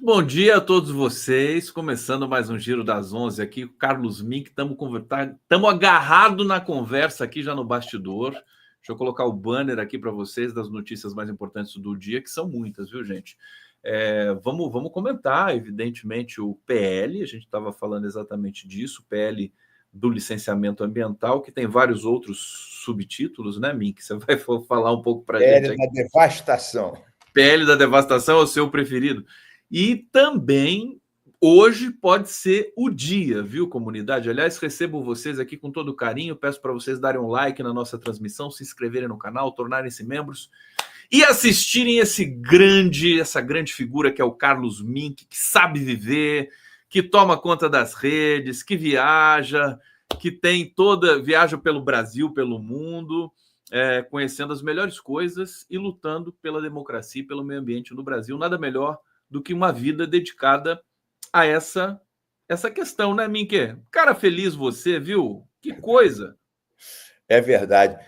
Bom dia a todos vocês, começando mais um Giro das 11 aqui, o Carlos Mink, estamos agarrados na conversa aqui já no bastidor. Deixa eu colocar o banner aqui para vocês das notícias mais importantes do dia, que são muitas, viu, gente? Vamos comentar, evidentemente, o PL, a gente estava falando exatamente disso, o PL do licenciamento ambiental, que tem vários outros subtítulos, né, Mink? Você vai falar um pouco para a gente PL aqui. da devastação. PL da devastação é o seu preferido. E também hoje pode ser o dia, viu, comunidade? Aliás, recebo vocês aqui com todo carinho. Peço para vocês darem um like na nossa transmissão, se inscreverem no canal, tornarem-se membros e assistirem essa grande figura que é o Carlos Mink, que sabe viver, que toma conta das redes, que viaja, viaja pelo Brasil, pelo mundo. Conhecendo as melhores coisas e lutando pela democracia e pelo meio ambiente no Brasil. Nada melhor do que uma vida dedicada a essa questão, né, Minke? Cara feliz você, viu? Que coisa! É verdade.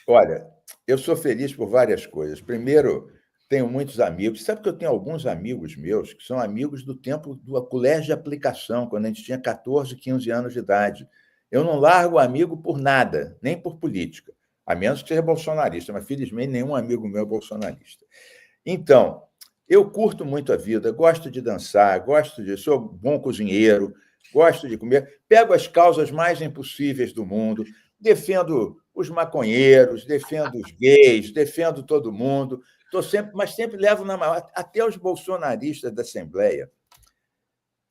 Olha, eu sou feliz por várias coisas. Primeiro, tenho muitos amigos. Sabe que eu tenho alguns amigos meus que são amigos do tempo do colégio de aplicação, quando a gente tinha 14, 15 anos de idade. Eu não largo amigo por nada, nem por política, a menos que seja bolsonarista, mas, felizmente, nenhum amigo meu é bolsonarista. Então, eu curto muito a vida, gosto de dançar, sou bom cozinheiro, gosto de comer, pego as causas mais impossíveis do mundo, defendo os maconheiros, defendo os gays, defendo todo mundo, mas sempre levo na mão. Até os bolsonaristas da Assembleia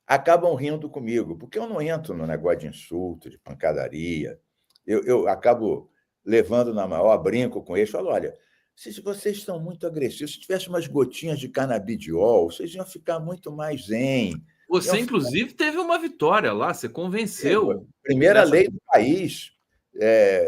acabam rindo comigo, porque eu não entro no negócio de insulto, de pancadaria. Eu acabo levando na maior, brinco com eles, falo, olha, se vocês estão muito agressivos, se tivesse umas gotinhas de canabidiol, vocês iam ficar muito mais zen. Você, inclusive, teve uma vitória lá, você convenceu. Primeira lei do país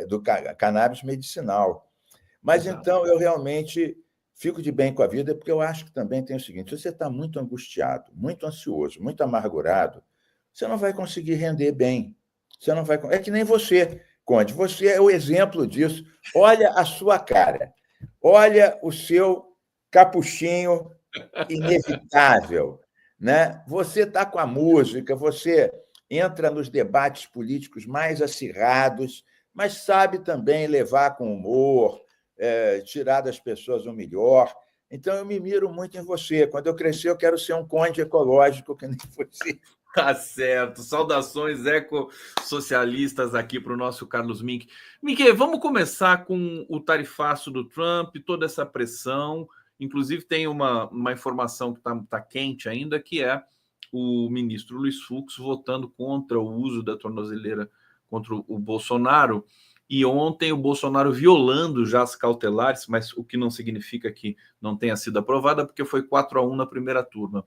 do cannabis medicinal. Mas, então, eu realmente fico de bem com a vida, porque eu acho que também tem o seguinte, se você está muito angustiado, muito ansioso, muito amargurado, você não vai conseguir render bem. Você não vai... É que nem você, Conde, você é o exemplo disso. Olha a sua cara, olha o seu capuchinho inevitável, né? Você está com a música, você entra nos debates políticos mais acirrados, mas sabe também levar com humor, tirar das pessoas o melhor. Então, eu me miro muito em você. Quando eu crescer, eu quero ser um conde ecológico que nem você. Tá certo. Saudações ecossocialistas aqui para o nosso Carlos Mink. Mink, vamos começar com o tarifaço do Trump, toda essa pressão. Inclusive, tem uma informação que tá quente ainda, que é o ministro Luiz Fux votando contra o uso da tornozeleira contra o Bolsonaro. E ontem o Bolsonaro violando já as cautelares, mas o que não significa que não tenha sido aprovada, porque foi 4-1 na primeira turma.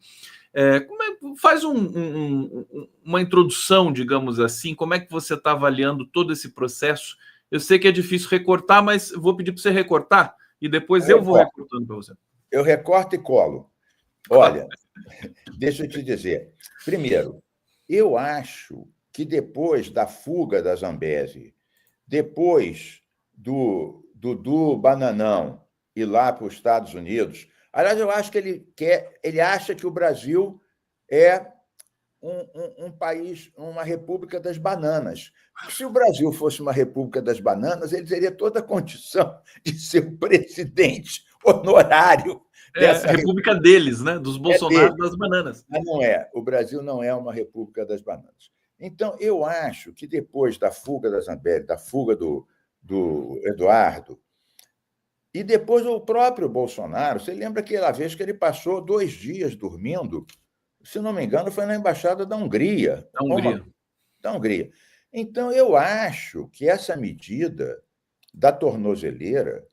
Faz uma introdução, digamos assim, como é que você está avaliando todo esse processo? Eu sei que é difícil recortar, mas vou pedir para você recortar e depois eu vou recortando para você. Eu recorto e colo. Olha, deixa eu te dizer. Primeiro, eu acho que depois da fuga da Zambesi, depois do Bananão ir lá para os Estados Unidos, aliás, eu acho que ele acha que o Brasil é um país, uma república das bananas. Se o Brasil fosse uma república das bananas, ele teria toda a condição de ser o presidente honorário dessa república deles, né? Dos Bolsonaro das bananas. Mas não é. O Brasil não é uma república das bananas. Então, eu acho que depois da fuga da Zambelli, da fuga do Eduardo, e depois o próprio Bolsonaro, você lembra aquela vez que ele passou 2 dias dormindo, se não me engano, foi na Embaixada da Hungria. Da Hungria. Então, eu acho que essa medida da tornozeleira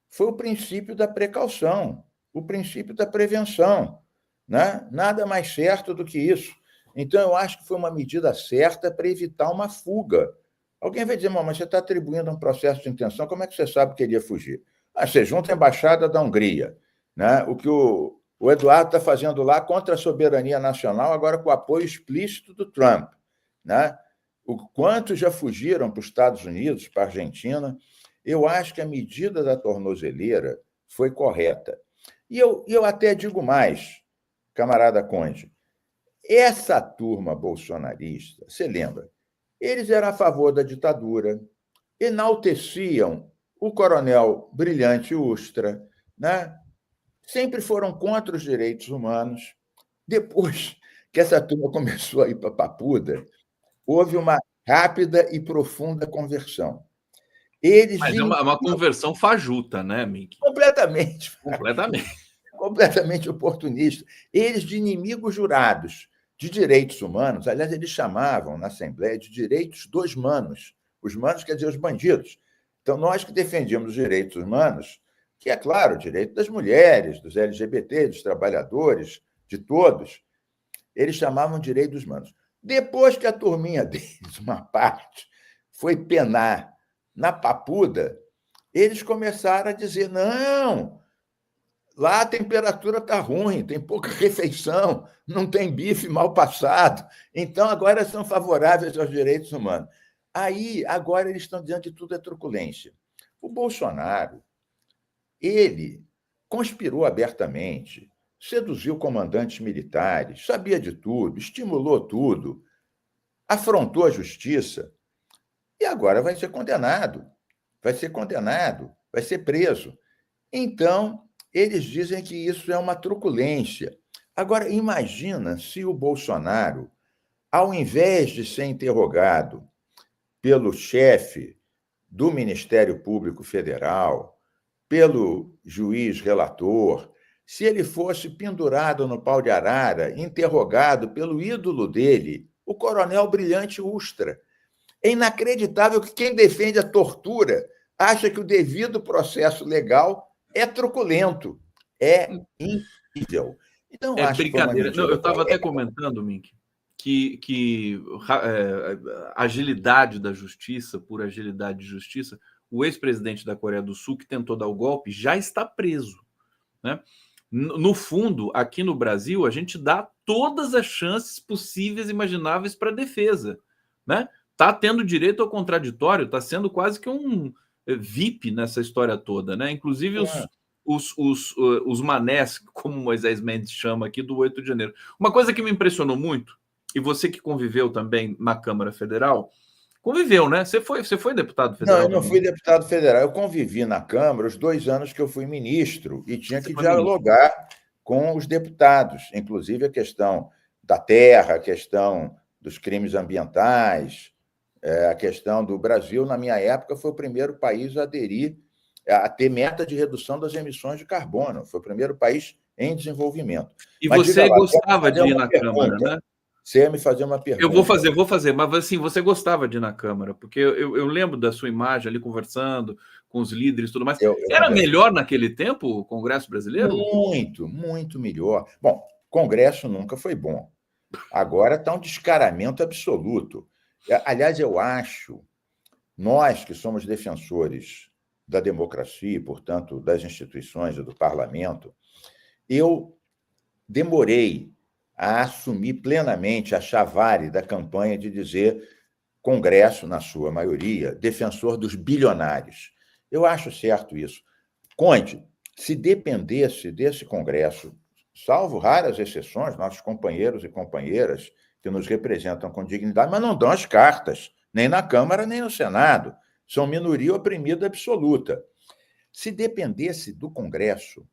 foi o princípio da precaução, o princípio da prevenção, né? Nada mais certo do que isso. Então, eu acho que foi uma medida certa para evitar uma fuga. Alguém vai dizer, mas você está atribuindo um processo de intenção, como é que você sabe que ele ia fugir? Você junta a Embaixada da Hungria, né? O que o Eduardo está fazendo lá contra a soberania nacional, agora com o apoio explícito do Trump, né? O quanto já fugiram para os Estados Unidos, para a Argentina. Eu acho que a medida da tornozeleira foi correta. E eu até digo mais, camarada Conde, essa turma bolsonarista, você lembra, eles eram a favor da ditadura, enalteciam o coronel Brilhante Ustra, né? Sempre foram contra os direitos humanos. Depois que essa turma começou a ir para a Papuda, houve uma rápida e profunda conversão. Eles Mas é de uma conversão fajuta, né, Mick? completamente, Completamente. completamente oportunista. Eles de inimigos jurados de direitos humanos, aliás, eles chamavam na Assembleia de direitos dos manos. Os manos quer dizer os bandidos. Então, nós que defendíamos os direitos humanos, que é claro, o direito das mulheres, dos LGBT, dos trabalhadores, de todos, eles chamavam de direito dos manos. Depois que a turminha deles, uma parte, foi penar na Papuda, eles começaram a dizer: não, lá a temperatura está ruim, tem pouca refeição, não tem bife mal passado, então agora são favoráveis aos direitos humanos. Aí, agora eles estão dizendo que tudo é truculência. O Bolsonaro, ele conspirou abertamente, seduziu comandantes militares, sabia de tudo, estimulou tudo, afrontou a justiça e agora vai ser condenado. Vai ser preso. Então, eles dizem que isso é uma truculência. Agora, imagina se o Bolsonaro, ao invés de ser interrogado pelo chefe do Ministério Público Federal, pelo juiz relator, se ele fosse pendurado no pau de arara, interrogado pelo ídolo dele, o coronel Brilhante Ustra. É inacreditável que quem defende a tortura acha que o devido processo legal é truculento, é incrível. Então, É acho que foi uma brincadeira. Não, eu medida estava até correta. comentando, Mink, que agilidade da justiça, por agilidade de justiça, o ex-presidente da Coreia do Sul, que tentou dar o golpe, já está preso. Né? No fundo, aqui no Brasil, a gente dá todas as chances possíveis e imagináveis para a defesa. Né? Tá tendo direito ao contraditório, está sendo quase que um VIP nessa história toda. Né? Inclusive os manés, como Moisés Mendes chama aqui, do 8 de janeiro. Uma coisa que me impressionou muito, e você que conviveu também na Câmara Federal, conviveu, né? Você foi deputado Não, federal eu não também? fui deputado federal. Eu convivi na Câmara os 2 anos que eu fui ministro e tinha Você que foi ministro. dialogar com os deputados, inclusive a questão da terra, a questão dos crimes ambientais, a questão do Brasil, na minha época, foi o primeiro país a aderir, a ter meta de redução das emissões de carbono. Foi o primeiro país em desenvolvimento. E Mas diga você lá, você ia me gostava fazer de ir uma na Câmara, pergunta. né? Você ia me fazer uma Eu pergunta. vou fazer, mas assim, você gostava de ir na Câmara, porque eu lembro da sua imagem ali conversando com os líderes e tudo mais. Eu Era conversei. melhor naquele tempo o Congresso Brasileiro? Muito, muito melhor. Bom, Congresso nunca foi bom. Agora está um descaramento absoluto. Aliás, eu acho, nós que somos defensores da democracia, portanto, das instituições e do parlamento, eu demorei a assumir plenamente a chavari da campanha de dizer Congresso, na sua maioria, defensor dos bilionários. Eu acho certo isso. Conde, se dependesse desse Congresso, salvo raras exceções, nossos companheiros e companheiras que nos representam com dignidade, mas não dão as cartas, nem na Câmara, nem no Senado. São minoria oprimida absoluta. Se dependesse do Congresso,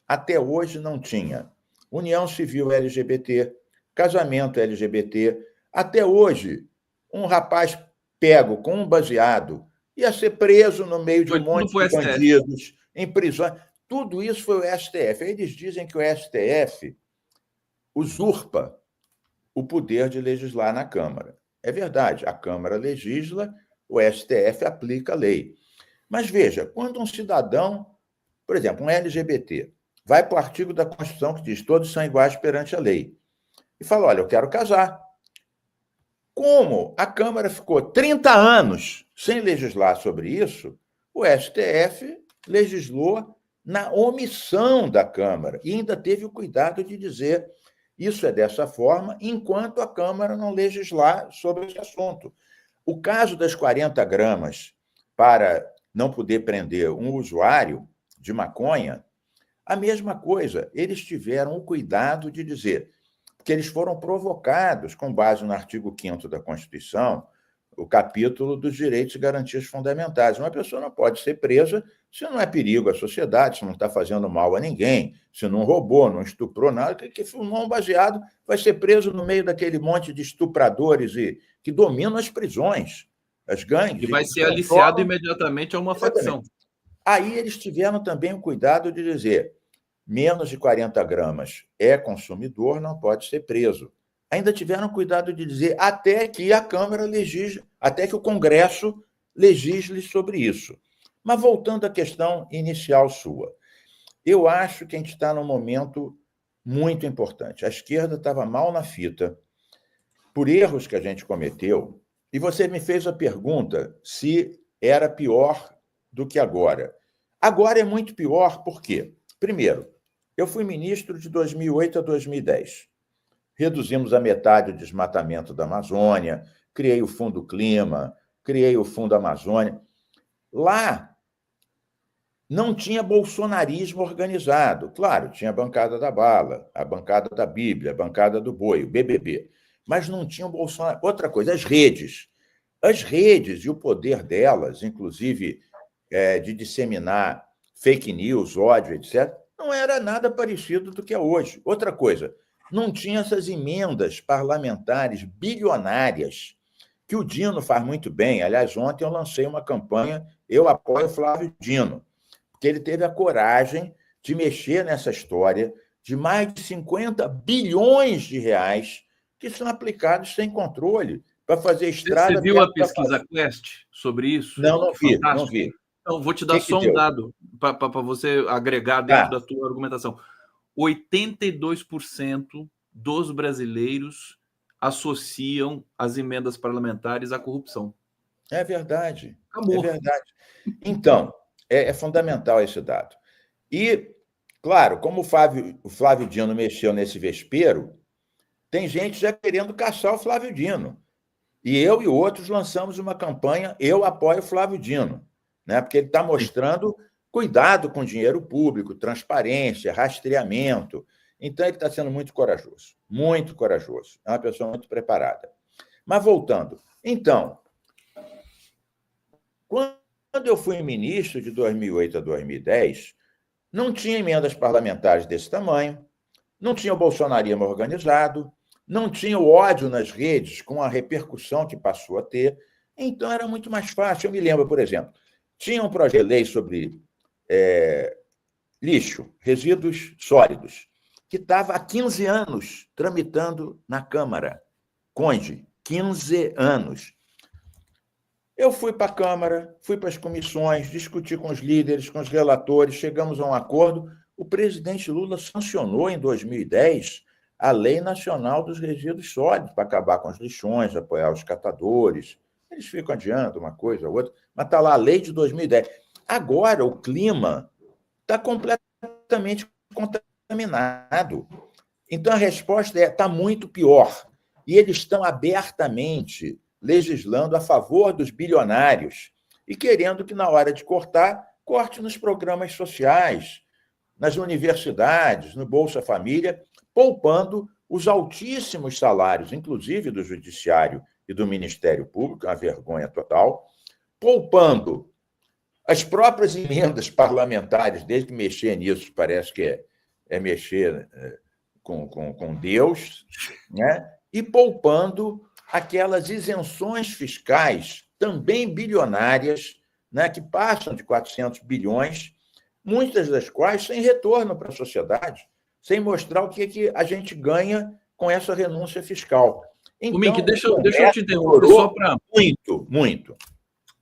até hoje não tinha união civil LGBT, casamento LGBT. Até hoje, um rapaz pego com um baseado ia ser preso no meio de um Foi tudo monte para de o STF. bandidos, em prisões. Tudo isso foi o STF. Eles dizem que o STF usurpa o poder de legislar na Câmara. É verdade, a Câmara legisla, o STF aplica a lei. Mas veja, quando um cidadão, por exemplo, um LGBT, vai para o artigo da Constituição que diz todos são iguais perante a lei, e fala, olha, eu quero casar. Como a Câmara ficou 30 anos sem legislar sobre isso, o STF legislou na omissão da Câmara e ainda teve o cuidado de dizer isso é dessa forma, enquanto a Câmara não legislar sobre esse assunto. O caso das 40 gramas para não poder prender um usuário de maconha, A mesma coisa, eles tiveram o cuidado de dizer que eles foram provocados, com base no artigo 5º da Constituição, o capítulo dos direitos e garantias fundamentais. Uma pessoa não pode ser presa se não é perigo à sociedade, se não está fazendo mal a ninguém, se não roubou, não estuprou nada, que não baseado vai ser preso no meio daquele monte de estupradores que dominam as prisões, as gangues. E vai ser aliciado imediatamente a uma facção. Aí eles tiveram também o cuidado de dizer: menos de 40 gramas é consumidor, não pode ser preso. Ainda tiveram cuidado de dizer até que a Câmara legisle, até que o Congresso legisle sobre isso. Mas voltando à questão inicial sua, eu acho que a gente está num momento muito importante. A esquerda estava mal na fita por erros que a gente cometeu, e você me fez a pergunta se era pior do que agora. Agora é muito pior, por quê? Primeiro, eu fui ministro de 2008 a 2010. Reduzimos a metade o desmatamento da Amazônia, criei o Fundo Clima, criei o Fundo Amazônia. Lá não tinha bolsonarismo organizado. Claro, tinha a bancada da bala, a bancada da Bíblia, a bancada do boi, o BBB. Mas não tinha o Bolsonaro. Outra coisa, as redes. As redes e o poder delas, inclusive de disseminar fake news, ódio, etc., não era nada parecido do que é hoje. Outra coisa, não tinha essas emendas parlamentares bilionárias, que o Dino faz muito bem. Aliás, ontem eu lancei uma campanha, eu apoio Flávio Dino, porque ele teve a coragem de mexer nessa história de mais de 50 bilhões de reais que são aplicados sem controle para fazer estrada. Você viu a pesquisa Quest sobre isso? Não vi, não vi. Então, vou te dar só um dado para você agregar dentro da tua argumentação. 82% dos brasileiros associam as emendas parlamentares à corrupção. É verdade. Acabou. É verdade. Então, é fundamental esse dado. E, claro, como o Flávio Dino mexeu nesse vespeiro, tem gente já querendo caçar o Flávio Dino. E eu e outros lançamos uma campanha, eu apoio o Flávio Dino, né? Porque ele está mostrando cuidado com dinheiro público, transparência, rastreamento. Então, ele está sendo muito corajoso, muito corajoso. É uma pessoa muito preparada. Mas, voltando. Então, quando eu fui ministro de 2008 a 2010, não tinha emendas parlamentares desse tamanho, não tinha o bolsonarismo organizado, não tinha o ódio nas redes com a repercussão que passou a ter. Então, era muito mais fácil. Eu me lembro, por exemplo, tinha um projeto de lei sobre lixo, resíduos sólidos, que estava há 15 anos tramitando na Câmara. Conde, 15 anos. Eu fui para a Câmara, fui para as comissões, discuti com os líderes, com os relatores, chegamos a um acordo. O presidente Lula sancionou, em 2010, a Lei Nacional dos Resíduos Sólidos, para acabar com os lixões, apoiar os catadores. Eles ficam adiando uma coisa ou outra, mas está lá a lei de 2010. Agora, o clima está completamente contaminado. Então, a resposta está muito pior. E eles estão abertamente legislando a favor dos bilionários e querendo que, na hora de cortar, corte nos programas sociais, nas universidades, no Bolsa Família, poupando os altíssimos salários, inclusive do Judiciário e do Ministério Público, uma vergonha total, poupando as próprias emendas parlamentares, desde que mexer nisso parece que é mexer com Deus, né? E poupando aquelas isenções fiscais, também bilionárias, né, que passam de 400 bilhões, muitas das quais sem retorno para a sociedade, sem mostrar o que a gente ganha com essa renúncia fiscal. Então, Mink, deixa eu te interromper só para... Muito.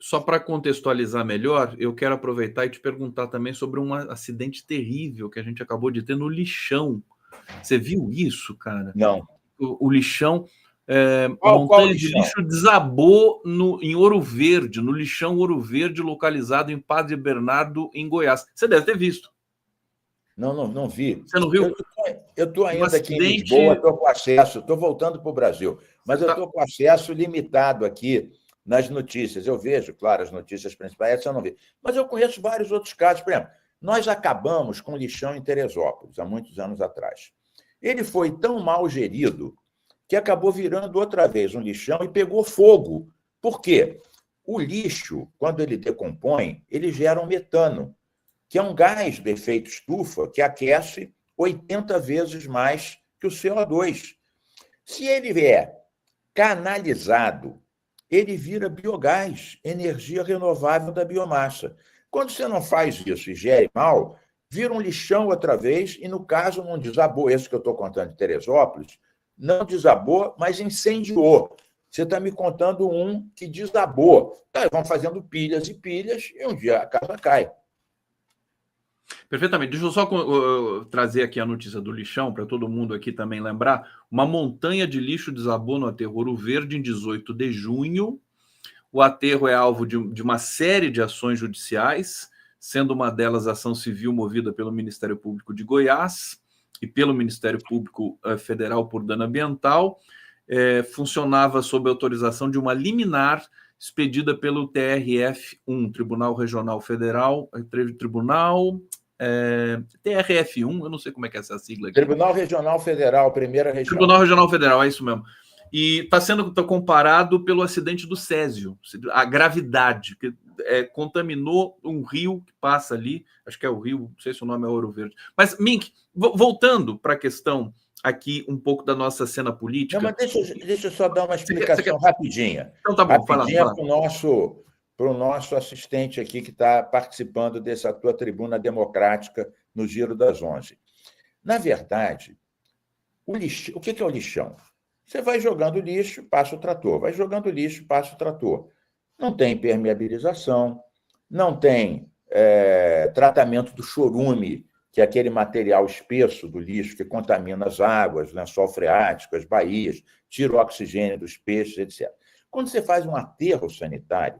Só para contextualizar melhor, eu quero aproveitar e te perguntar também sobre um acidente terrível que a gente acabou de ter no lixão. Você viu isso, cara? Não. O lixão... a montanha de lixo desabou em Ouro Verde, no lixão Ouro Verde, localizado em Padre Bernardo, em Goiás. Você deve ter visto. Não vi. Você não viu? Eu estou ainda aqui em Lisboa, estou com acesso, estou voltando para o Brasil, mas eu estou com acesso limitado aqui nas notícias. Eu vejo, claro, as notícias principais, essa eu não vi. Mas eu conheço vários outros casos. Por exemplo, Nós acabamos com o lixão em Teresópolis, há muitos anos atrás. Ele foi tão mal gerido que acabou virando outra vez um lixão e pegou fogo. Por quê? O lixo, quando ele decompõe, ele gera um metano, que é um gás do efeito estufa que aquece 80 vezes mais que o CO2. Se ele é canalizado, ele vira biogás, energia renovável da biomassa. Quando você não faz isso e gere mal, vira um lixão outra vez, e no caso não desabou, esse que eu estou contando de Teresópolis, não desabou, mas incendiou. Você está me contando um que desabou. Vão fazendo pilhas e pilhas, e um dia a casa cai. Perfeitamente. Deixa eu só trazer aqui a notícia do lixão, para todo mundo aqui também lembrar. Uma montanha de lixo desabou no aterro Ouro Verde em 18 de junho. O aterro é alvo de uma série de ações judiciais, sendo uma delas a ação civil movida pelo Ministério Público de Goiás e pelo Ministério Público Federal por dano ambiental. Funcionava sob autorização de uma liminar expedida pelo TRF1, Tribunal Regional Federal, TRF1, eu não sei como é que é essa sigla aqui. Tribunal Regional Federal, primeira região. Tribunal Regional Federal, é isso mesmo. E está sendo comparado pelo acidente do Césio, a gravidade, que contaminou um rio que passa ali, acho que é o rio, não sei se o nome é Ouro Verde. Mas, Mink, voltando para a questão aqui um pouco da nossa cena política... Não, mas deixa eu só dar uma explicação rapidinha. Então tá bom, rapidinha para o nosso assistente aqui que está participando dessa tua tribuna democrática no Giro das 11. Na verdade, o que é o lixão? Você vai jogando lixo, passa o trator. Vai jogando lixo, passa o trator. Não tem impermeabilização, não tem tratamento do chorume, que é aquele material espesso do lixo que contamina as águas, lençol freático, as baías, tira o oxigênio dos peixes, etc. Quando você faz um aterro sanitário,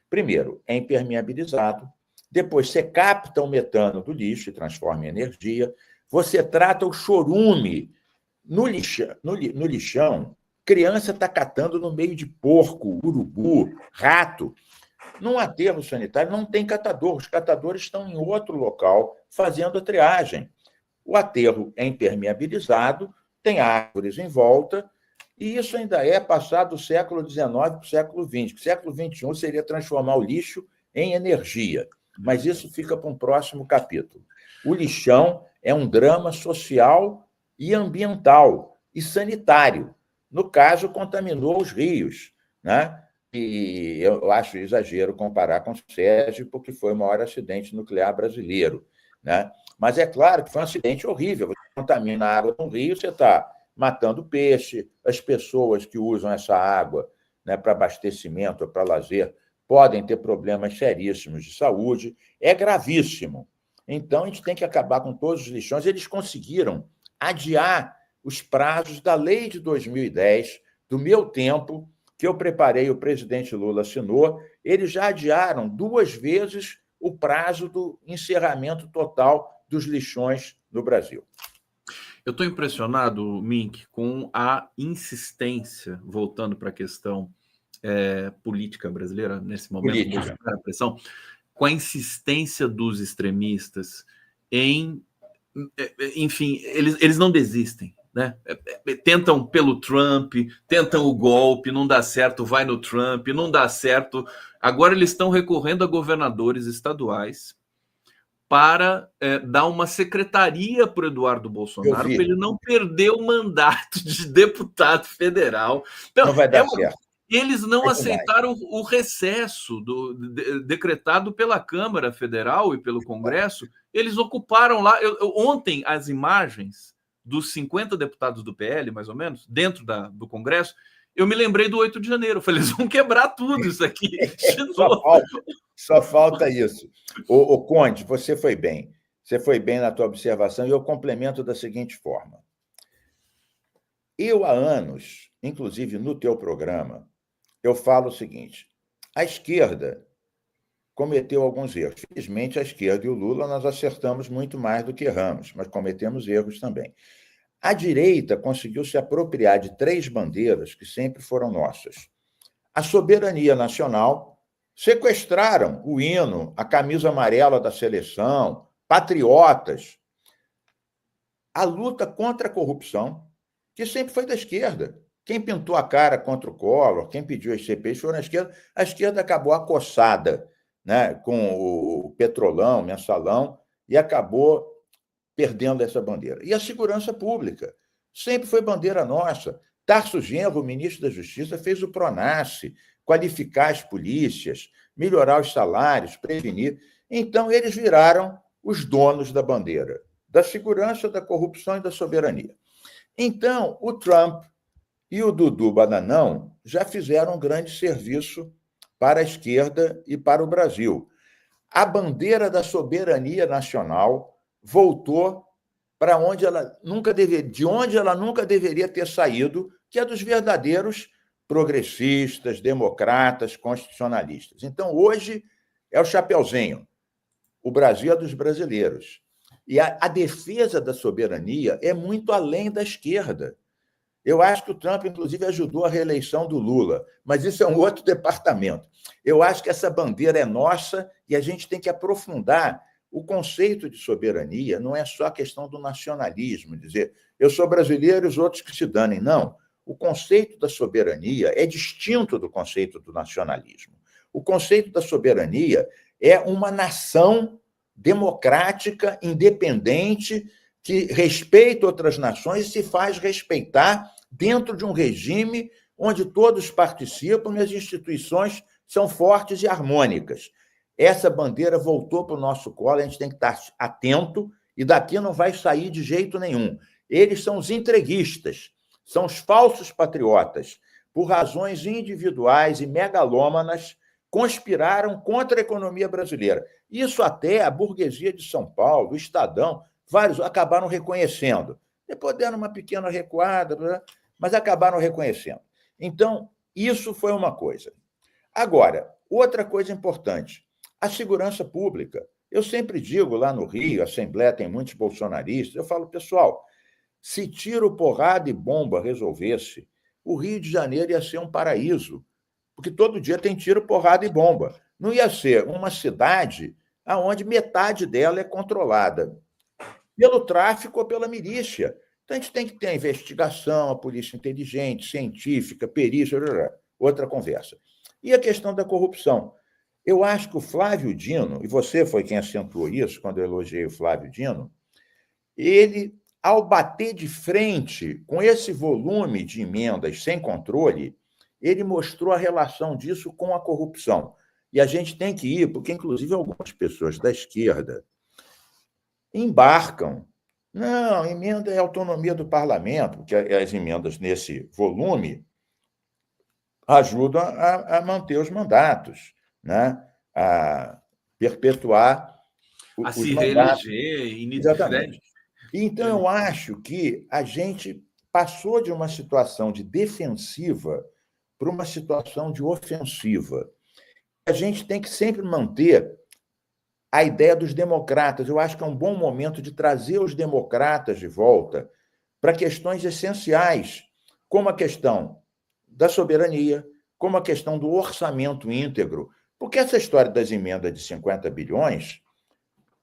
primeiro, é impermeabilizado, depois você capta o metano do lixo e transforma em energia, você trata o chorume. No lixão, criança está catando no meio de porco, urubu, rato. Num aterro sanitário não tem catador, os catadores estão em outro local fazendo a triagem. O aterro é impermeabilizado, tem árvores em volta, e isso ainda é passado do século XIX para o século XX. O século XXI seria transformar o lixo em energia, mas isso fica para um próximo capítulo. O lixão é um drama social e ambiental e sanitário. No caso, contaminou os rios, né? E eu acho exagero comparar com o Césio, porque foi o maior acidente nuclear brasileiro, né? Mas é claro que foi um acidente horrível. Você contamina a água do rio, você está matando peixe, as pessoas que usam essa água, né, para abastecimento, para lazer, podem ter problemas seríssimos de saúde. É gravíssimo. Então, a gente tem que acabar com todos os lixões. Eles conseguiram adiar os prazos da lei de 2010, do meu tempo, que eu preparei, o presidente Lula assinou, eles já adiaram 2 vezes o prazo do encerramento total dos lixões no Brasil. Eu estou impressionado, Mink, com a insistência, voltando para a questão política brasileira, nesse momento, a pressão, com a insistência dos extremistas em... Enfim, eles não desistem, né? Tentam pelo Trump, tentam o golpe, não dá certo, vai no Trump, não dá certo. Agora eles estão recorrendo a governadores estaduais para dar uma secretaria para o Eduardo Bolsonaro, para ele não perder o mandato de deputado federal. Então, não vai dar certo. Eles não aceitaram o recesso decretado pela Câmara Federal e pelo Congresso. Eles ocuparam lá... Ontem, as imagens dos 50 deputados do PL, mais ou menos, dentro do Congresso, eu me lembrei do 8 de janeiro. Eu falei, eles vão quebrar tudo isso aqui. Só falta isso. O Conde, você foi bem. Você foi bem na tua observação, e eu complemento da seguinte forma. Eu, há anos, inclusive no teu programa, eu falo o seguinte: a esquerda cometeu alguns erros. Felizmente, a esquerda e o Lula, nós acertamos muito mais do que erramos, mas cometemos erros também. A direita conseguiu se apropriar de 3 bandeiras que sempre foram nossas. A soberania nacional, sequestraram o hino, a camisa amarela da seleção, patriotas. A luta contra a corrupção, que sempre foi da esquerda. Quem pintou a cara contra o Collor, quem pediu as CPIs foram a esquerda acabou acossada, né, com o Petrolão, Mensalão, e acabou perdendo essa bandeira. E a segurança pública sempre foi bandeira nossa. Tarso Genro, o ministro da Justiça, fez o PRONASSE, qualificar as polícias, melhorar os salários, prevenir. Então, eles viraram os donos da bandeira, da segurança, da corrupção e da soberania. Então, o Trump e o Dudu Bananão já fizeram um grande serviço para a esquerda e para o Brasil. A bandeira da soberania nacional voltou para onde ela nunca deveria, de onde ela nunca deveria ter saído, que é dos verdadeiros progressistas, democratas, constitucionalistas. Então, hoje é o chapeuzinho. O Brasil é dos brasileiros. E a defesa da soberania é muito além da esquerda. Eu acho que o Trump, inclusive, ajudou a reeleição do Lula, mas isso é um outro departamento. Eu acho que essa bandeira é nossa e a gente tem que aprofundar. O conceito de soberania não é só a questão do nacionalismo, dizer eu sou brasileiro e os outros que se danem. Não. O conceito da soberania é distinto do conceito do nacionalismo. O conceito da soberania é uma nação democrática, independente, que respeita outras nações e se faz respeitar dentro de um regime onde todos participam e as instituições são fortes e harmônicas. Essa bandeira voltou para o nosso colo, a gente tem que estar atento e daqui não vai sair de jeito nenhum. Eles são os entreguistas, são os falsos patriotas, por razões individuais e megalômanas, conspiraram contra a economia brasileira. Isso até a burguesia de São Paulo, o Estadão, vários acabaram reconhecendo. Depois deram uma pequena recuada, mas acabaram reconhecendo. Então, isso foi uma coisa. Agora, outra coisa importante, a segurança pública. Eu sempre digo lá no Rio, a Assembleia tem muitos bolsonaristas, eu falo, pessoal, se tiro, porrada e bomba resolvesse, o Rio de Janeiro ia ser um paraíso, porque todo dia tem tiro, porrada e bomba. Não ia ser uma cidade onde metade dela é controlada pelo tráfico ou pela milícia. Então, a gente tem que ter a investigação, a polícia inteligente, científica, perícia, outra conversa. E a questão da corrupção. Eu acho que o Flávio Dino, e você foi quem acentuou isso quando eu elogiei o Flávio Dino, ele, ao bater de frente com esse volume de emendas sem controle, ele mostrou a relação disso com a corrupção. E a gente tem que ir, porque, inclusive, algumas pessoas da esquerda embarcam. Não, emenda é autonomia do parlamento, porque as emendas nesse volume ajudam a manter os mandatos, né? A perpetuar a os se mandatos. reeleger. Exatamente. Então, eu acho que a gente passou de uma situação de defensiva para uma situação de ofensiva. A gente tem que sempre manter a ideia dos democratas. Eu acho que é um bom momento de trazer os democratas de volta para questões essenciais, como a questão da soberania, como a questão do orçamento íntegro, porque essa história das emendas de 50 bilhões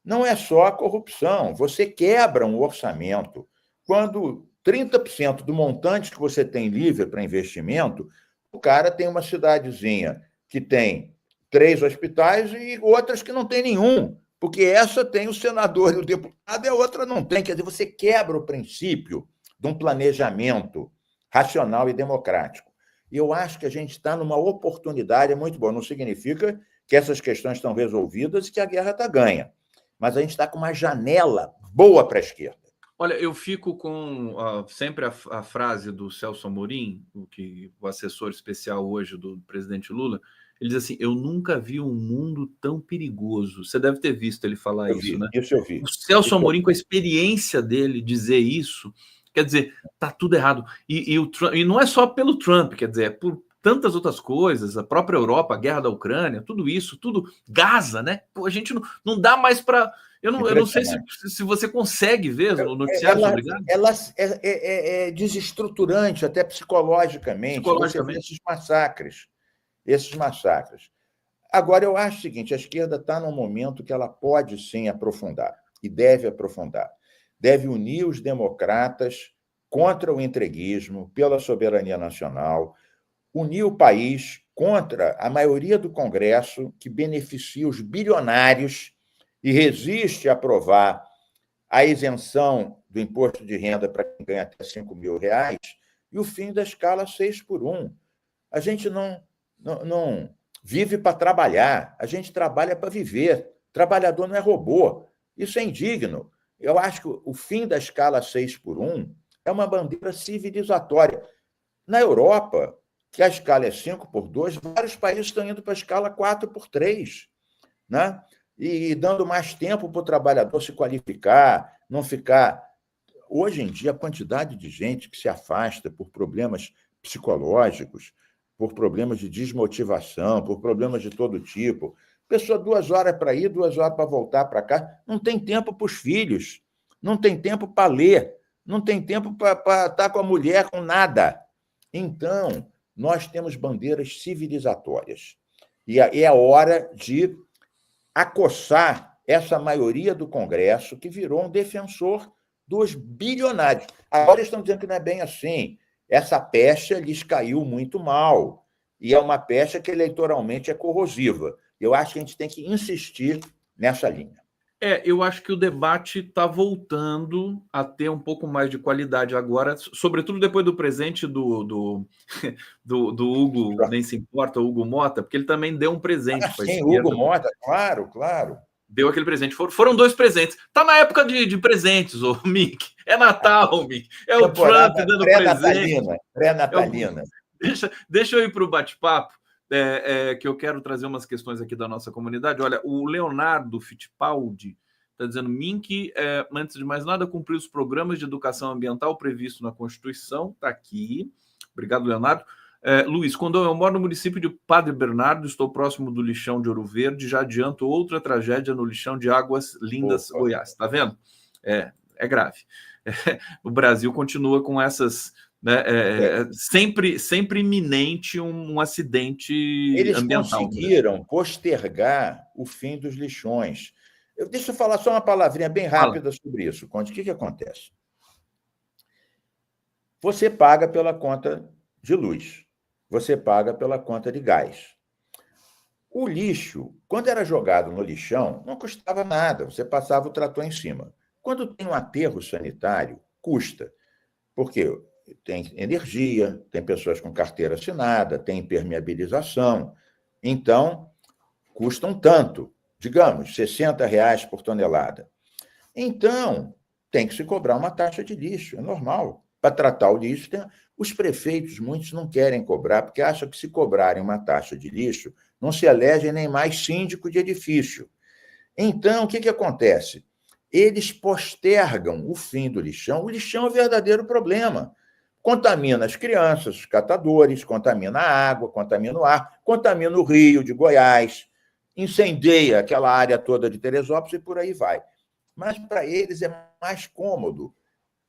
não é só a corrupção. Você quebra um orçamento quando 30% do montante que você tem livre para investimento, o cara tem uma cidadezinha que tem 3 hospitais e outras que não tem nenhum, porque essa tem o senador e o deputado e a outra não tem. Quer dizer, você quebra o princípio de um planejamento racional e democrático. E eu acho que a gente está numa oportunidade muito boa. Não significa que essas questões estão resolvidas e que a guerra está ganha, mas a gente está com uma janela boa para a esquerda. Olha, eu fico com sempre a frase do Celso Amorim, o assessor especial hoje do presidente Lula. Ele diz assim: eu nunca vi um mundo tão perigoso. Você deve ter visto ele falar isso, né? Isso eu vi. O Celso Amorim, com a experiência dele, dizer isso, quer dizer, tá tudo errado. E não é só pelo Trump, quer dizer, é por tantas outras coisas, a própria Europa, a guerra da Ucrânia, tudo isso, tudo. Gaza, né? Pô, a gente não dá mais para. Eu não sei se você consegue ver o noticiário sobre Gaza. Ela é desestruturante, até psicologicamente. Você vê esses massacres. Agora, eu acho o seguinte, a esquerda está num momento que ela pode, sim, aprofundar. e deve aprofundar. Deve unir os democratas contra o entreguismo, pela soberania nacional, unir o país contra a maioria do Congresso, que beneficia os bilionários e resiste a aprovar a isenção do imposto de renda para quem ganha até R$ 5.000 e o fim da escala 6x1. A gente não vive para trabalhar, a gente trabalha para viver. Trabalhador não é robô. Isso é indigno. Eu acho que o fim da escala 6x1 é uma bandeira civilizatória. Na Europa, que a escala é 5x2, vários países estão indo para a escala 4x3, né? E dando mais tempo para o trabalhador se qualificar, não ficar... Hoje em dia, a quantidade de gente que se afasta por problemas psicológicos, por problemas de desmotivação, por problemas de todo tipo. Pessoa 2 horas para ir, 2 horas para voltar para cá. Não tem tempo para os filhos, não tem tempo para ler, não tem tempo para estar com a mulher, com nada. Então, nós temos bandeiras civilizatórias. E é hora de acossar essa maioria do Congresso que virou um defensor dos bilionários. Agora estão dizendo que não é bem assim. Essa pecha lhes caiu muito mal. E é uma pecha que eleitoralmente é corrosiva. Eu acho que a gente tem que insistir nessa linha. Eu acho que o debate está voltando a ter um pouco mais de qualidade agora, sobretudo depois do presente do Hugo, nem se importa, o Hugo Mota, porque ele também deu um presente para a Sim, esquerda. Hugo Mota, claro. Deu aquele presente. Foram 2 presentes. Tá na época de presentes, ô Mick. É Natal, Mick. É o Trump dando presente. Pré-natalina. Deixa eu ir para o bate-papo, que eu quero trazer umas questões aqui da nossa comunidade. Olha, o Leonardo Fittipaldi está dizendo: Mink, antes de mais nada, cumprir os programas de educação ambiental previstos na Constituição. Está aqui. Obrigado, Leonardo. Luiz, quando eu moro no município de Padre Bernardo, estou próximo do lixão de Ouro Verde, já adianto outra tragédia no lixão de Águas Lindas, Goiás. Está vendo? É grave. O Brasil continua com essas... sempre iminente um acidente ambiental. Eles conseguiram postergar o fim dos lixões. Deixa eu falar só uma palavrinha bem rápida sobre isso, Conde. O que acontece? Você paga pela conta de luz, você paga pela conta de gás. O lixo, quando era jogado no lixão, não custava nada, você passava o trator em cima. Quando tem um aterro sanitário, custa, porque tem energia, tem pessoas com carteira assinada, tem impermeabilização, então custam tanto, digamos, R$ 60 por tonelada. Então, tem que se cobrar uma taxa de lixo, é normal. Para tratar o lixo, os prefeitos, muitos não querem cobrar, porque acham que se cobrarem uma taxa de lixo, não se elegem nem mais síndico de edifício. Então, o que acontece? Eles postergam o fim do lixão. O lixão é o verdadeiro problema. Contamina as crianças, os catadores, contamina a água, contamina o ar, contamina o rio de Goiás, incendeia aquela área toda de Teresópolis e por aí vai. Mas para eles é mais cômodo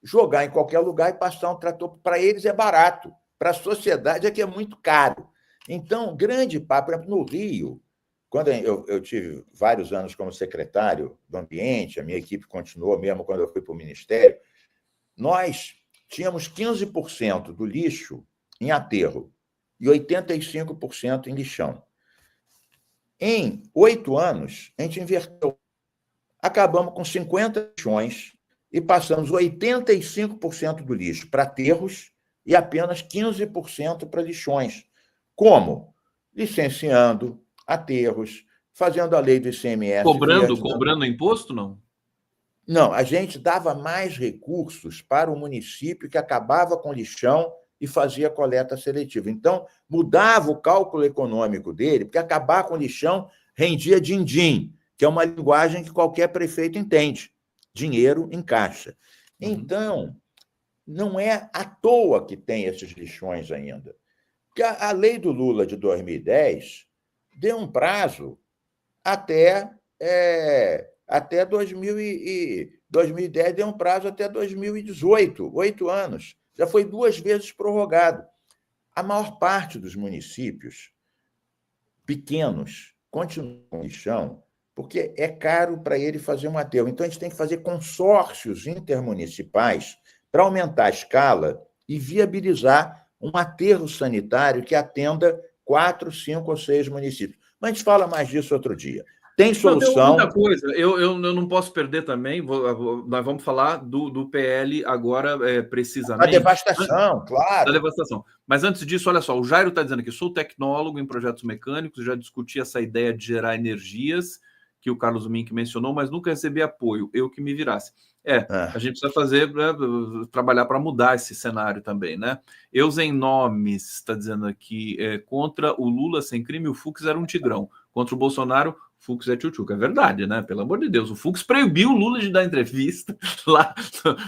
jogar em qualquer lugar e passar um trator. Para eles é barato, para a sociedade é que é muito caro. Então, grande papo, por exemplo, no Rio, quando eu tive vários anos como secretário do Ambiente, a minha equipe continuou mesmo quando eu fui para o Ministério, nós tínhamos 15% do lixo em aterro e 85% em lixão. Em 8 anos, a gente inverteu. Acabamos com 50 lixões e passamos 85% do lixo para aterros e apenas 15% para lixões. Como? Licenciando aterros, fazendo a lei do ICMS. Cobrando imposto, não? Não, a gente dava mais recursos para o município que acabava com lixão e fazia coleta seletiva. Então, mudava o cálculo econômico dele, porque acabar com lixão rendia din-din, que é uma linguagem que qualquer prefeito entende. Dinheiro em caixa. Então, não é à toa que tem esses lixões ainda. Porque a lei do Lula de 2010 deu um prazo até 2010, deu um prazo até 2018, 8 anos. Já foi 2 vezes prorrogado. A maior parte dos municípios pequenos continuam com lixão porque é caro para ele fazer um aterro. Então, a gente tem que fazer consórcios intermunicipais para aumentar a escala e viabilizar um aterro sanitário que atenda 4, 5 ou 6 municípios. Mas a gente fala mais disso outro dia. Tem solução. Não, muita coisa. Eu não posso perder também. Nós vamos falar do PL agora, precisamente. A devastação, claro. Da devastação. Mas antes disso, olha só, o Jairo está dizendo que sou tecnólogo em projetos mecânicos, já discuti essa ideia de gerar energias, que o Carlos Mink mencionou, mas nunca recebi apoio, eu que me virasse. A gente precisa fazer, trabalhar para mudar esse cenário também, né? Eusen Nomes está dizendo aqui, contra o Lula sem crime, o Fux era um tigrão. Contra o Bolsonaro, Fux é tchutchuca. É verdade, né? Pelo amor de Deus. O Fux proibiu o Lula de dar entrevista lá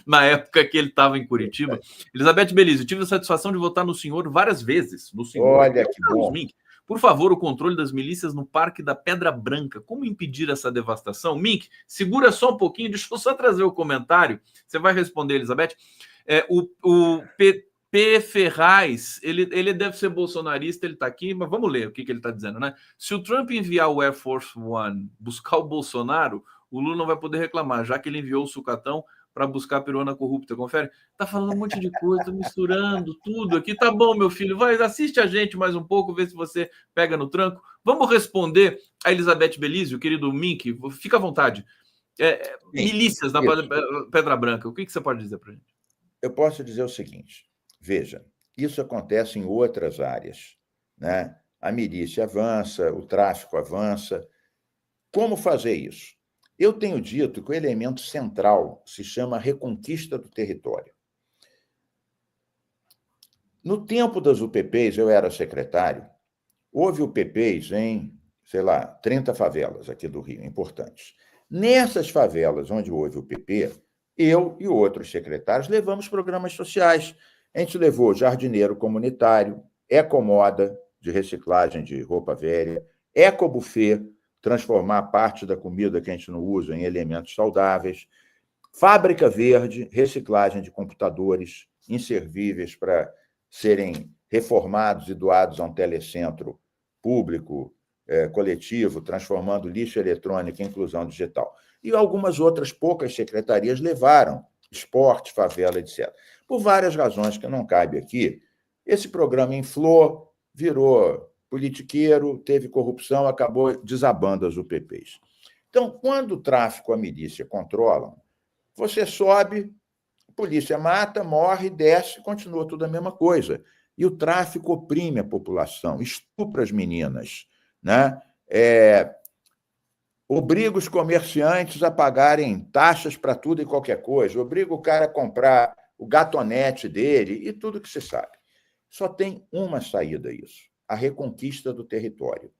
na época que ele estava em Curitiba. Elizabeth Belize, tive a satisfação de votar no senhor várias vezes. No senhor. Olha que bom. Mink. Por favor, o controle das milícias no Parque da Pedra Branca. Como impedir essa devastação? Mink, segura só um pouquinho, deixa eu só trazer o comentário. Você vai responder, Elizabeth. O P. Ferraz, ele deve ser bolsonarista, ele está aqui, mas vamos ler o que ele está dizendo, né? Se o Trump enviar o Air Force One buscar o Bolsonaro, o Lula não vai poder reclamar, já que ele enviou o sucatão para buscar a peruana corrupta. Confere? Tá falando um monte de coisa, misturando tudo aqui. Tá bom, meu filho, vai, assiste a gente mais um pouco, vê se você pega no tranco. Vamos responder a Elizabeth Belize, o querido Mink, fica à vontade. Milícias na Pedra Branca, o que você pode dizer para a gente? Eu posso dizer o seguinte, veja, isso acontece em outras áreas, né? A milícia avança, o tráfico avança. Como fazer isso? Eu tenho dito que o elemento central se chama reconquista do território. No tempo das UPPs, eu era secretário, houve UPPs em, 30 favelas aqui do Rio, importantes. Nessas favelas onde houve UPP, eu e outros secretários levamos programas sociais. A gente levou jardineiro comunitário, ecomoda, de reciclagem de roupa velha, ecobuffet, transformar parte da comida que a gente não usa em elementos saudáveis, fábrica verde, reciclagem de computadores inservíveis para serem reformados e doados a um telecentro público, coletivo, transformando lixo eletrônico em inclusão digital. E algumas outras poucas secretarias levaram esporte, favela, etc. Por várias razões que não cabe aqui, esse programa inflou, virou politiqueiro, teve corrupção, acabou desabando as UPPs. Então, quando o tráfico e a milícia controlam, você sobe, a polícia mata, morre, desce, continua tudo a mesma coisa. E o tráfico oprime a população, estupra as meninas, né? Obriga os comerciantes a pagarem taxas para tudo e qualquer coisa, obriga o cara a comprar o gatonete dele e tudo que você sabe. Só tem uma saída isso, a reconquista do território.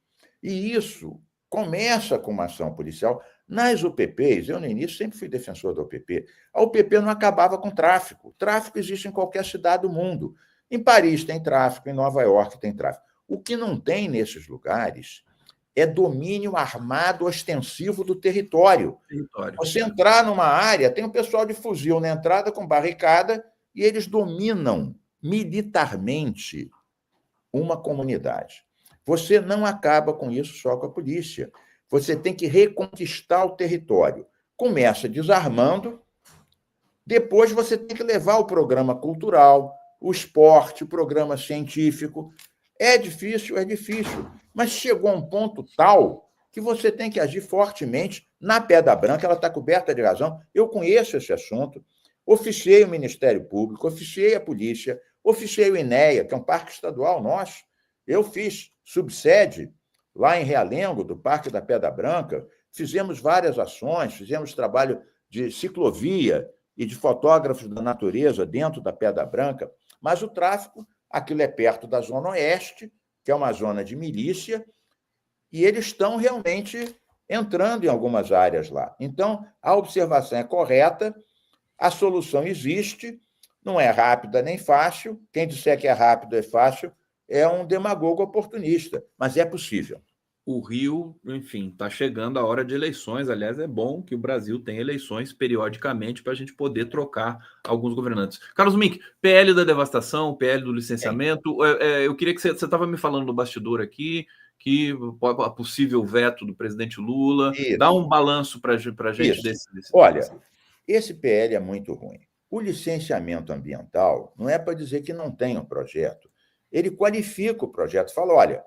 E isso começa com uma ação policial. Nas UPPs, eu no início sempre fui defensor da UPP, a UPP não acabava com tráfico. O tráfico existe em qualquer cidade do mundo. Em Paris tem tráfico, em Nova York tem tráfico. O que não tem nesses lugares é domínio armado ostensivo do território. Você entrar numa área, tem um pessoal de fuzil na entrada com barricada e eles dominam militarmente uma comunidade. Você não acaba com isso só com a polícia. Você tem que reconquistar o território. Começa desarmando, depois você tem que levar o programa cultural, o esporte, o programa científico. É difícil, mas chegou a um ponto tal que você tem que agir fortemente. Na Pedra Branca, ela está coberta de razão. Eu conheço esse assunto, oficiei o Ministério Público, oficiei a polícia, oficiei o INEA, que é um parque estadual nosso. Eu fiz subsede lá em Realengo, do Parque da Pedra Branca, fizemos várias ações, fizemos trabalho de ciclovia e de fotógrafos da natureza dentro da Pedra Branca, mas o tráfico, aquilo é perto da Zona Oeste, que é uma zona de milícia, e eles estão realmente entrando em algumas áreas lá. Então, a observação é correta, a solução existe, não é rápida nem fácil. Quem disser que é rápido e fácil é um demagogo oportunista, mas é possível. O Rio, enfim, está chegando a hora de eleições. Aliás, é bom que o Brasil tenha eleições periodicamente para a gente poder trocar alguns governantes. Carlos Mink, PL da devastação, PL do licenciamento. Eu queria que você estava me falando no bastidor aqui que a possível veto do presidente Lula. Isso. Dá um balanço para a gente desse. Olha, esse PL é muito ruim. O licenciamento ambiental não é para dizer que não tem um projeto. Ele qualifica o projeto, fala, olha,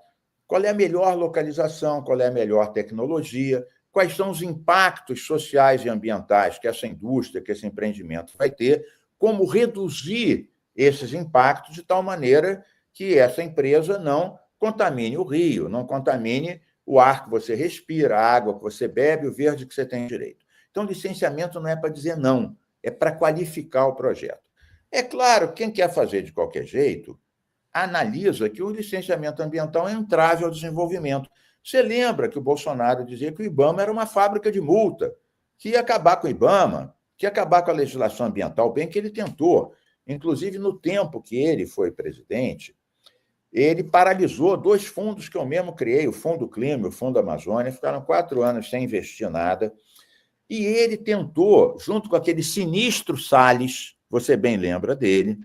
qual é a melhor localização, qual é a melhor tecnologia, quais são os impactos sociais e ambientais que essa indústria, que esse empreendimento vai ter, como reduzir esses impactos de tal maneira que essa empresa não contamine o rio, não contamine o ar que você respira, a água que você bebe, o verde que você tem direito. Então, licenciamento não é para dizer não, é para qualificar o projeto. É claro, quem quer fazer de qualquer jeito, analisa que o licenciamento ambiental é entrave ao desenvolvimento. Você lembra que o Bolsonaro dizia que o IBAMA era uma fábrica de multa, que ia acabar com o IBAMA, que ia acabar com a legislação ambiental, bem que ele tentou. Inclusive, no tempo que ele foi presidente, ele paralisou 2 fundos que eu mesmo criei, o Fundo Clima e o Fundo Amazônia, ficaram 4 anos sem investir nada. E ele tentou, junto com aquele sinistro Salles, você bem lembra dele,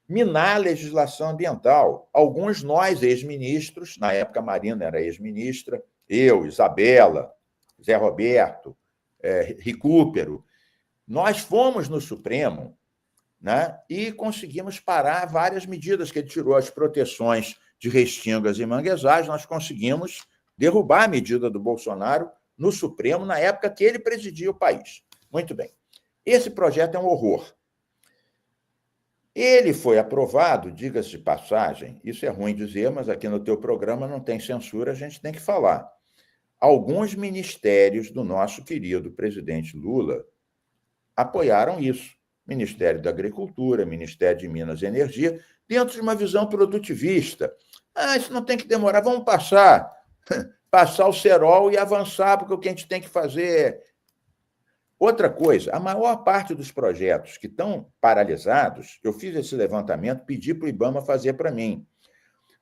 minar a legislação ambiental. Alguns nós, ex-ministros, na época a Marina era ex-ministra, eu, Isabela, Zé Roberto, Recupero, nós fomos no Supremo, né, e conseguimos parar várias medidas que ele tirou, as proteções de restingas e manguezais, nós conseguimos derrubar a medida do Bolsonaro no Supremo, na época que ele presidia o país. Muito bem. Esse projeto é um horror. Ele foi aprovado, diga-se de passagem, isso é ruim dizer, mas aqui no teu programa não tem censura, a gente tem que falar. Alguns ministérios do nosso querido presidente Lula apoiaram isso. Ministério da Agricultura, Ministério de Minas e Energia, dentro de uma visão produtivista. Isso não tem que demorar, vamos passar o cerol e avançar, porque o que a gente tem que fazer. Outra coisa, a maior parte dos projetos que estão paralisados, eu fiz esse levantamento, pedi para o IBAMA fazer para mim.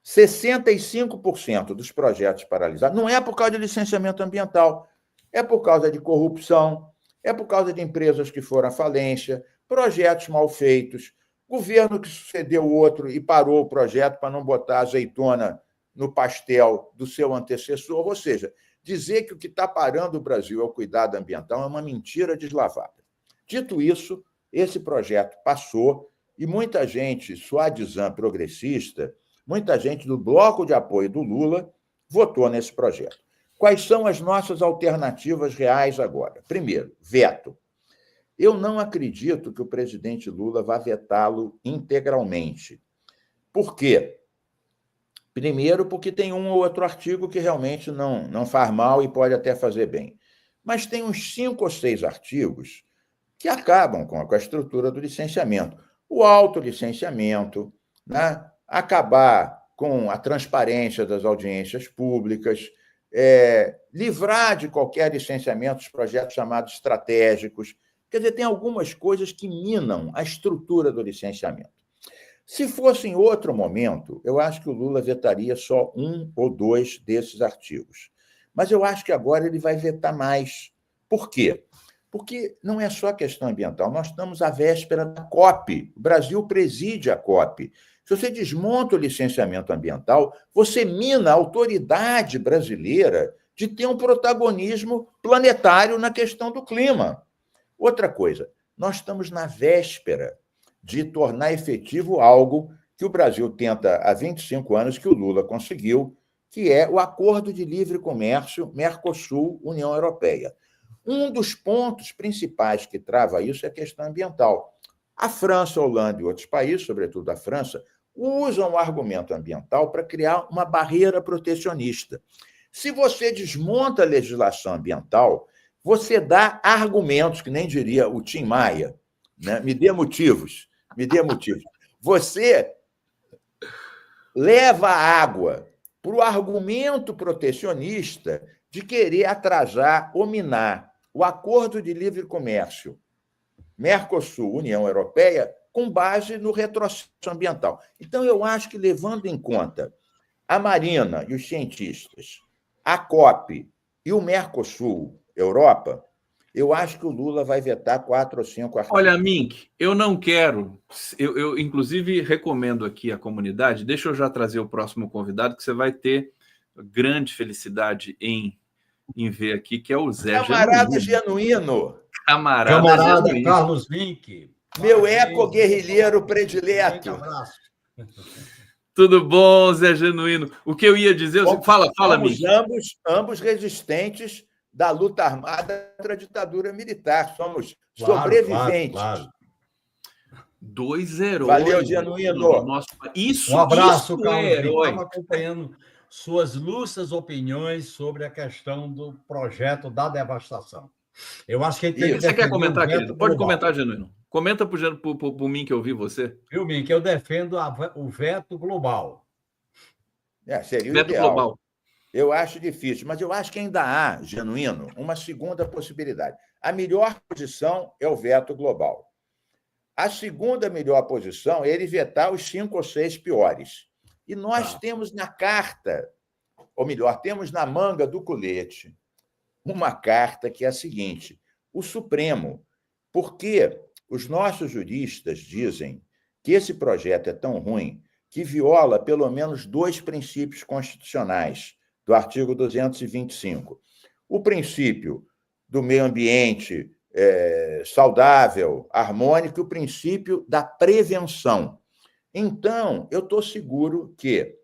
65% dos projetos paralisados não é por causa de licenciamento ambiental, é por causa de corrupção, é por causa de empresas que foram à falência, projetos mal feitos, governo que sucedeu outro e parou o projeto para não botar azeitona no pastel do seu antecessor. Ou seja, dizer que o que está parando o Brasil é o cuidado ambiental é uma mentira deslavada. Dito isso, esse projeto passou e muita gente, suadizã progressista, muita gente do bloco de apoio do Lula votou nesse projeto. Quais são as nossas alternativas reais agora? Primeiro, veto. Eu não acredito que o presidente Lula vá vetá-lo integralmente. Por quê? Primeiro, porque tem um ou outro artigo que realmente não faz mal e pode até fazer bem. Mas tem uns 5 ou 6 artigos que acabam com a estrutura do licenciamento. O autolicenciamento, né? Acabar com a transparência das audiências públicas, livrar de qualquer licenciamento os projetos chamados estratégicos. Quer dizer, tem algumas coisas que minam a estrutura do licenciamento. Se fosse em outro momento, eu acho que o Lula vetaria só 1 ou 2 desses artigos. Mas eu acho que agora ele vai vetar mais. Por quê? Porque não é só questão ambiental, nós estamos à véspera da COP. O Brasil preside a COP. Se você desmonta o licenciamento ambiental, você mina a autoridade brasileira de ter um protagonismo planetário na questão do clima. Outra coisa, nós estamos na véspera de tornar efetivo algo que o Brasil tenta há 25 anos, que o Lula conseguiu, que é o Acordo de Livre Comércio Mercosul-União Europeia. Um dos pontos principais que trava isso é a questão ambiental. A França, a Holanda e outros países, sobretudo a França, usam o argumento ambiental para criar uma barreira protecionista. Se você desmonta a legislação ambiental, você dá argumentos, que nem diria o Tim Maia, né? Me dê motivos. Você leva a água para o argumento protecionista de querer atrasar ou minar o Acordo de Livre Comércio Mercosul-União Europeia com base no retrocesso ambiental. Então, eu acho que, levando em conta a Marina e os cientistas, a COP e o Mercosul, Europa, eu acho que o Lula vai vetar 4 ou 5 artigos. Olha, Mink, eu não quero... Eu, inclusive, recomendo aqui à comunidade, deixa eu já trazer o próximo convidado, que você vai ter grande felicidade em ver aqui, que é o Zé Camarada Genuíno. Camarada Genuíno. Carlos Mink. Meu eco-guerrilheiro predileto. Um abraço. Tudo bom, Zé Genuíno? O que eu ia dizer... Fala, Mink. Ambos resistentes da luta armada contra a ditadura militar. Somos sobreviventes. Claro. Dois heróis. Valeu, Genuíno. Um abraço, Carlos. Estava acompanhando suas lúcidas opiniões sobre a questão do projeto da devastação. Eu acho que ele tem que... Você quer comentar, querido? Pode comentar, Genuíno. Comenta para o Mink que eu ouvi você. Viu, Mink? Eu defendo o veto global. Seria o veto ideal. Global. Eu acho difícil, mas eu acho que ainda há, Genuíno, uma segunda possibilidade. A melhor posição é o veto global. A segunda melhor posição é ele vetar os 5 ou 6 piores. E nós temos na carta, ou melhor, temos na manga do colete, uma carta que é a seguinte: o Supremo, porque os nossos juristas dizem que esse projeto é tão ruim que viola pelo menos 2 princípios constitucionais do artigo 225. O princípio do meio ambiente saudável, harmônico, e o princípio da prevenção. Então, eu estou seguro que,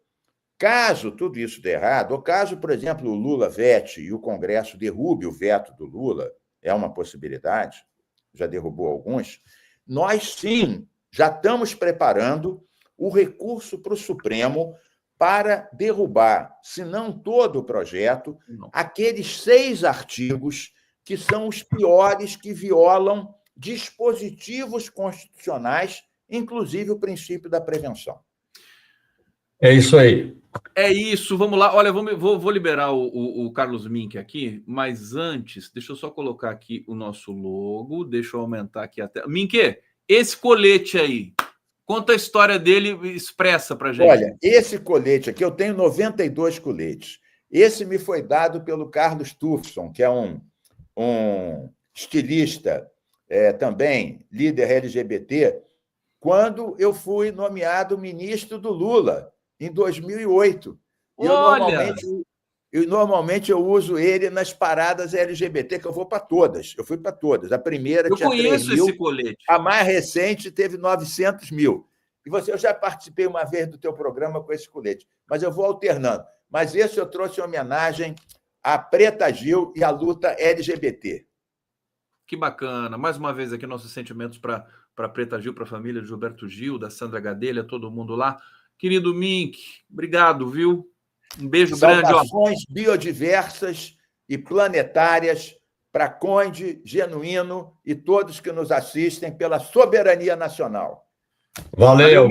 caso tudo isso dê errado, ou caso, por exemplo, o Lula vete e o Congresso derrube o veto do Lula, é uma possibilidade, já derrubou alguns, nós sim já estamos preparando o recurso para o Supremo para derrubar, se não todo o projeto, aqueles 6 artigos que são os piores, que violam dispositivos constitucionais, inclusive o princípio da prevenção. É isso aí. É isso, vamos lá. Olha, vou liberar o Carlos Mink aqui, mas antes, deixa eu só colocar aqui o nosso logo, deixa eu aumentar aqui a tela. Mink, esse colete aí, conta a história dele, expressa pra gente. Olha, esse colete aqui, eu tenho 92 coletes. Esse me foi dado pelo Carlos Tufson, que é um estilista, também líder LGBT, quando eu fui nomeado ministro do Lula, em 2008. E normalmente eu uso ele nas paradas LGBT, que eu vou para todas. Eu fui para todas. A primeira tinha 3 mil, esse colete. A mais recente teve 900 mil. E eu já participei uma vez do teu programa com esse colete, mas eu vou alternando. Mas esse eu trouxe em homenagem à Preta Gil e à luta LGBT. Que bacana. Mais uma vez aqui nossos sentimentos para Preta Gil, para a família de Gilberto Gil, da Sandra Gadelha, todo mundo lá. Querido Mink, obrigado, viu? Um beijo grande. Saudações biodiversas e planetárias para Conde, Genuíno e todos que nos assistem pela soberania nacional. Valeu.